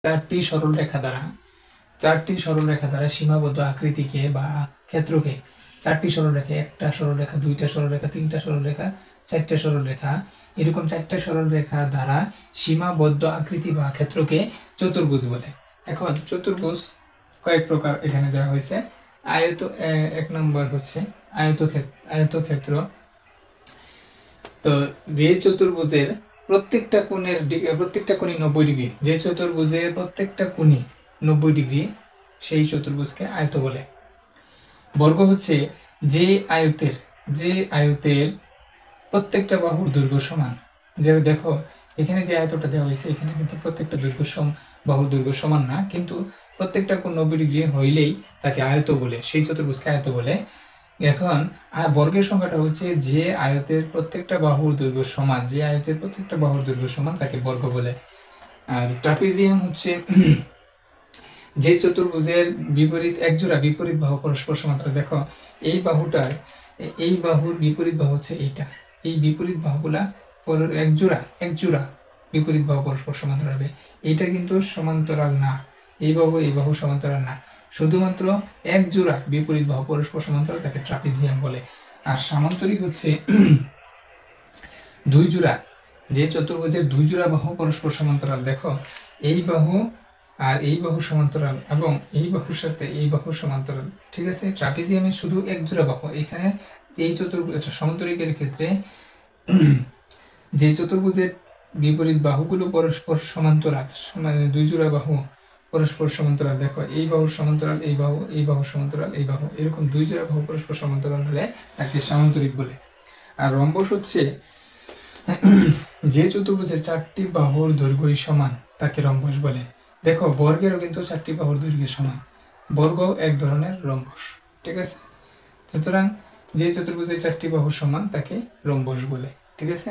চারটি সরলরেখা দ্বারা সীমাবদ্ধ আকৃতিকে বা ক্ষেত্রকে, চারটি সরলরেখা, একটা সরলরেখা, দুইটা সরলরেখা, তিনটা সরলরেখা, চারটা সরলরেখা, এরকম চারটা সরলরেখা দ্বারা সীমাবদ্ধ আকৃতি বা ক্ষেত্রকে চতুর্ভুজ বলে। এখন চতুর্ভুজ কয়েক প্রকার এখানে দেওয়া হয়েছে। এক নম্বর হচ্ছে আয়তক্ষেত্র। তো যে চতুর্ভুজের প্রত্যেকটা কোণের 90 ডিগ্রি, যে চতুর্ভুজের প্রত্যেকটা কোণই 90 ডিগ্রি, সেই চতুর্ভুজকে আয়ত বলে। বর্গ হচ্ছে যে আয়তের প্রত্যেকটা বাহুর দৈর্ঘ্য সমান। যে দেখো এখানে যে আয়তটা দেওয়া হয়েছে, এখানে কিন্তু প্রত্যেকটা বাহুর দৈর্ঘ্য সমান না, কিন্তু প্রত্যেকটা কোণ 90 ডিগ্রি হইলেই তাকে আয়ত বলে, সেই চতুর্ভুজকে আয়ত বলে। এখন বর্গের সংখ্যাটা হচ্ছে যে আয়তের প্রত্যেকটা বাহুর দৈর্ঘ্য সমান, তাকে বর্গ বলে। আর ট্রাপিজিয়াম হচ্ছে যে চতুর্ভুজের একজোড়া বিপরীত বাহু পরস্পর সমান্তরাল। দেখো এই বাহুর বিপরীত বাহু হচ্ছে এইটা, এই বিপরীত বাহুগুলা একজোড়া বিপরীত বাহু পরস্পর সমান্তরাল হবে। এইটা কিন্তু সমান্তরাল না, এই বাহু সমান্তরাল না, শুধুমাত্র একজোড়া বিপরীত বাহু পরস্পর সমান্তরাল, তাকে ট্রাপিজিয়াম বলে। আর সামান্তরিক হচ্ছে দুই জোড়া, যে চতুর্ভুজের দুই জোড়া বাহু পরস্পর সমান্তরাল। দেখো এই বাহু আর এই বাহু সমান্তরাল এবং এই বাহুর সাথে এই বাহু সমান্তরাল, ঠিক আছে। ট্রাপিজিয়ামে শুধু এক জোড়া বাহু। এখানে এই সমান্তরিকের ক্ষেত্রে যে চতুর্ভুজের বিপরীত বাহুগুলো পরস্পর সমান্তরাল, দুই জোড়া বাহু পরস্পর সমান্তরাল। দেখো এই বাহুর সমান্তরাল এই বাহু, এই বাহুর সমান্তরাল এই বাহু, এরকম দুই জোড়া বাহু পরস্পর সমান্তরাল হলে তাকে সামান্তরিক বলে। আর রম্বস হচ্ছে যে চতুর্ভুজের চারটি বাহুর দৈর্ঘ্যই সমান, তাকে রম্বস বলে। দেখো বর্গেরও কিন্তু চারটি বাহুর দৈর্ঘ্য সমান, বর্গ এক ধরনের রম্বস, ঠিক আছে। সুতরাং যে চতুর্ভুজের চারটি বাহু সমান, তাকে রম্বস বলে, ঠিক আছে।